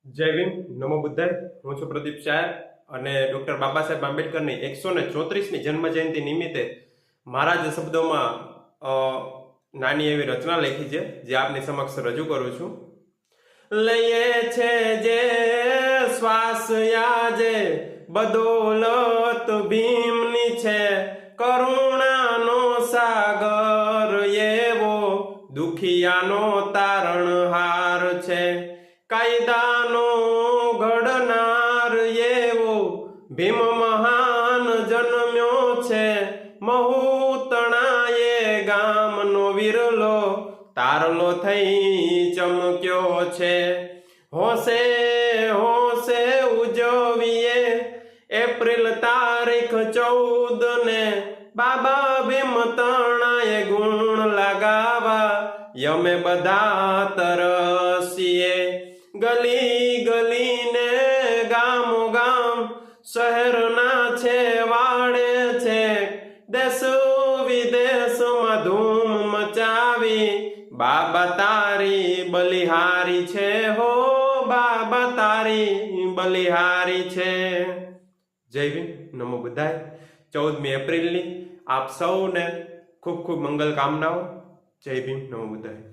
જય ભીમ, નમો બુદ્ધાય. હું છું પ્રદીપ શાયર અને ડોક્ટર બાબા સાહેબ આંબેડકરની 134મી જન્મ જયંતિ નિમિત્તે મારા જ શબ્દોમાં અ, નાની એવી રચના લખી છે, જે આપની સમક્ષ રજૂ કરું છું. લઈએ છે જે શ્વાસ યાજે બદોલત ભીમની છે, કરુણાનો સાગર એવો દુખિયાનો તારણહાર છે, કાયદાનો ઘડનાર એવો ભીમ મહાન જન્મ્યો છે, મહુતણાએ ગામનો વિરલો તારલો થઈ ચમક્યો છે. હોશે હોશે ઉજવીએ એપ્રિલ તારીખ 14 ને, બાબા ભીમ તણાએ ગુણ લગાવા યમે બધા તરસીએ. ગલી ગલીને ગામો ગામ શહેરના છે વાડે છે, દેશ વિદેશમાં ધૂમ મચાવી બાબા તારી બલિહારી છે, હો બાબા તારી બલિહારી છે. જય ભીમ, નમો બુદ્ધાય. 14મી એપ્રિલની આપ સૌને ખૂબ ખૂબ મંગલ કામનાઓ. જય ભીમ, નમો બુદ્ધાય.